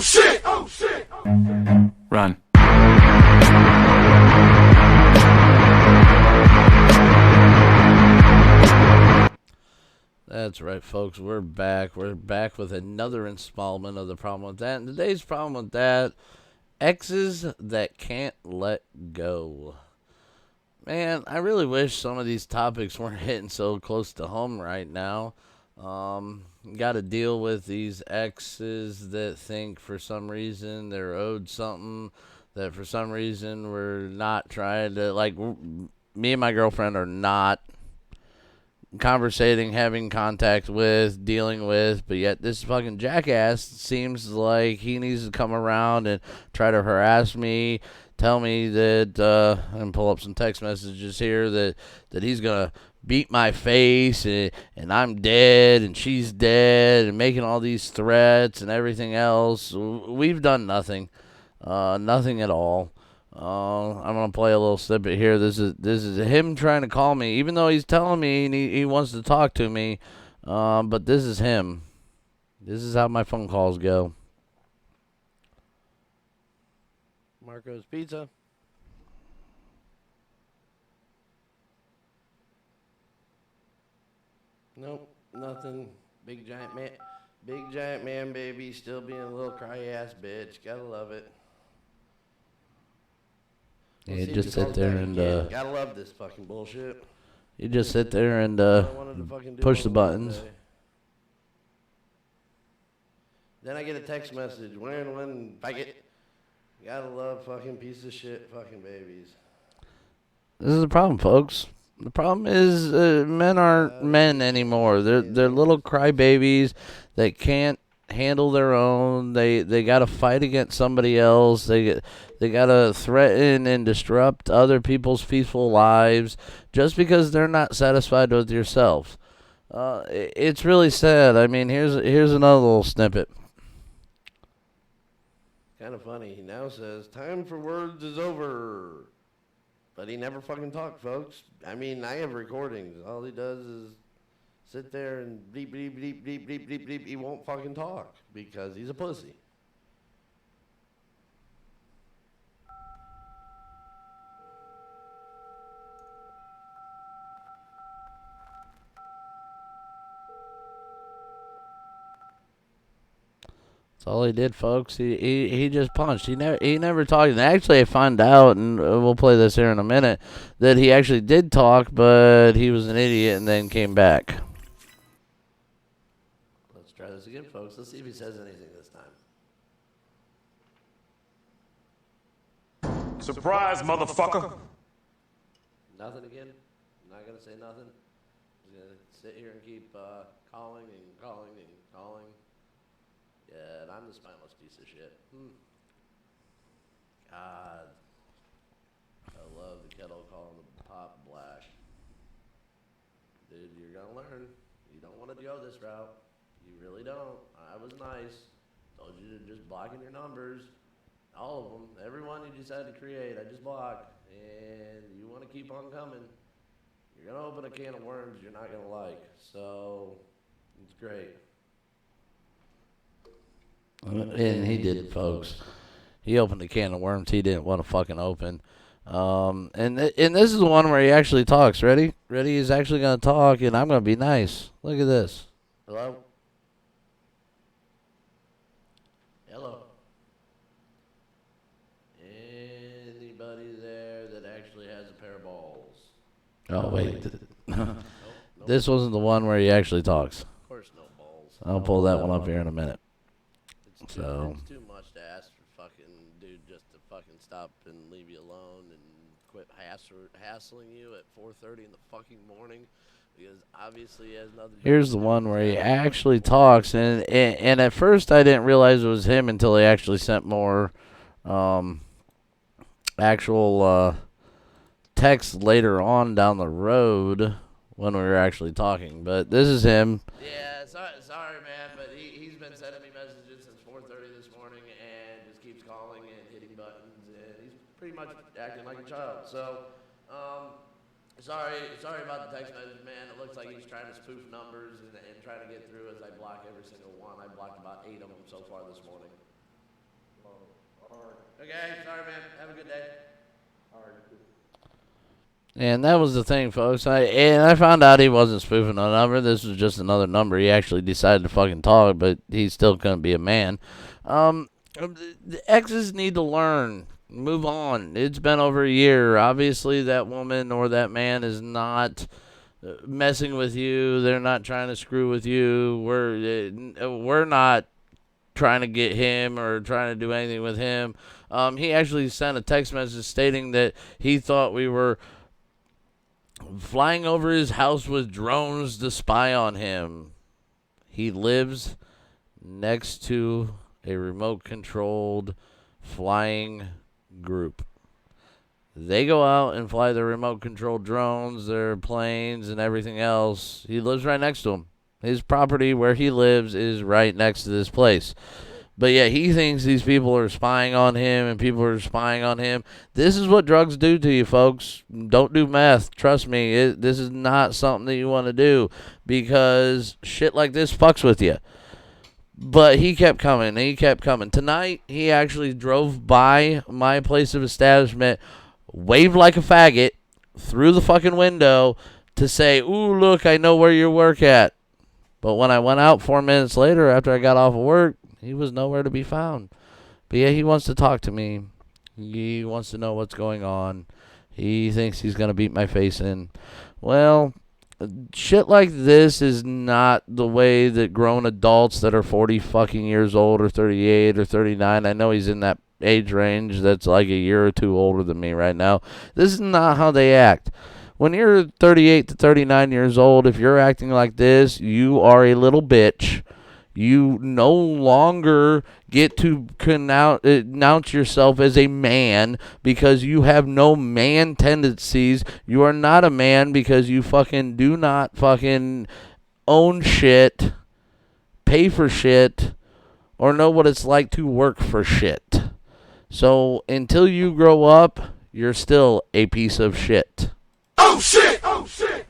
shit! Oh shit! Run. That's right, folks. We're back. We're back with another installment of the problem with that. And today's problem with that, exes that can't let go. Man, I really wish some of these topics weren't hitting so close to home right now. Got to deal with these exes that think for some reason they're owed something, that for some reason we're not trying to, like, me and my girlfriend are not conversating, having contact with, dealing with, but yet this fucking jackass seems like he needs to come around and try to harass me, tell me that, and pull up some text messages here, that he's gonna beat my face and I'm dead and she's dead, and making all these threats and everything else. We've done nothing, nothing at all. I'm gonna play a little snippet here. This is him trying to call me, even though he's telling me and he wants to talk to me. But this is him. This is how my phone calls go. Marco's Pizza. Nope, nothing. Big giant man, baby, still being a little cry ass bitch. Gotta love it. Yeah, just sit there and gotta love this fucking bullshit. You just sit there and push the buttons. Then I get a text message. When I get, gotta love fucking piece of shit fucking babies. This is the problem, folks. The problem is men aren't men anymore. They're little crybabies that can't handle their own. They gotta fight against somebody else. They gotta threaten and disrupt other people's peaceful lives just because they're not satisfied with yourself. It's really sad. I mean, here's another little snippet. Kind of funny. He now says, "Time for words is over," but he never fucking talked, folks. I mean, I have recordings. All he does is sit there and bleep, bleep, bleep, bleep, bleep, bleep, bleep. He won't fucking talk because he's a pussy. That's all he did, folks. He just punched. He never talked. And actually, I found out, and we'll play this here in a minute, that he actually did talk, but he was an idiot and then came back. Let's try this again, folks. Let's see if he says anything this time. Surprise, motherfucker! Nothing again? Not going to say nothing? He's going to sit here and keep calling and calling and calling. Yeah, and I'm the spineless piece of shit. God. I love the kettle calling the pot black. Dude, you're going to learn. You don't want to go this route. You really don't. I was nice. Told you to just block in your numbers. All of them. Everyone you decided to create, I just blocked. And you want to keep on coming. You're going to open a can of worms you're not going to like. So, it's great. And he did, folks. He opened a can of worms he didn't want to fucking open. And this is the one where he actually talks. Ready? Ready? He's actually going to talk, and I'm going to be nice. Look at this. Hello? Hello? Anybody there that actually has a pair of balls? Oh, wait. Nope. This wasn't the one where he actually talks. Of course, no balls. I'll pull that one up here in a minute. It's too much to ask for fucking dude just to fucking stop and leave you alone and quit hassling you at 4:30 in the fucking morning, because obviously he has nothing. Here's the one where he actually talks, and at first I didn't realize it was him until he actually sent more actual text later on down the road when we were actually talking. But this is him. Yeah, sorry man, but he's been sending me messages since 4:30 this morning and just keeps calling and hitting buttons, and he's pretty much acting like a child. So, sorry about the text message, man. It looks like he's trying to spoof numbers and trying to get through as I block every single one. I blocked about 8 of them so far this morning. Okay, sorry, man. Have a good day. And that was the thing, folks. I found out he wasn't spoofing a number. This was just another number. He actually decided to fucking talk, but he still couldn't be a man. The exes need to learn. Move on. It's been over a year. Obviously, that woman or that man is not messing with you. They're not trying to screw with you. We're not trying to get him or trying to do anything with him. He actually sent a text message stating that he thought we were flying over his house with drones to spy on him. He lives next to a remote-controlled flying group. They go out and fly their remote-controlled drones, their planes, and everything else. He lives right next to them. His property where he lives is right next to this place. But yeah, he thinks these people are spying on him and people are spying on him. This is what drugs do to you, folks. Don't do meth. Trust me, this is not something that you want to do because shit like this fucks with you. But he kept coming. He kept coming. Tonight, he actually drove by my place of establishment, waved like a faggot through the fucking window to say, "Ooh, look, I know where you work at." But when I went out 4 minutes later after I got off of work, he was nowhere to be found. But yeah, he wants to talk to me. He wants to know what's going on. He thinks he's going to beat my face in. Well, shit like this is not the way that grown adults that are 40 fucking years old or 38 or 39, I know he's in that age range that's like a year or two older than me right now. This is not how they act. When you're 38 to 39 years old, if you're acting like this, you are a little bitch. You no longer get to announce yourself as a man because you have no man tendencies. You are not a man because you fucking do not fucking own shit, pay for shit, or know what it's like to work for shit. So until you grow up, you're still a piece of shit. Oh shit! Oh shit!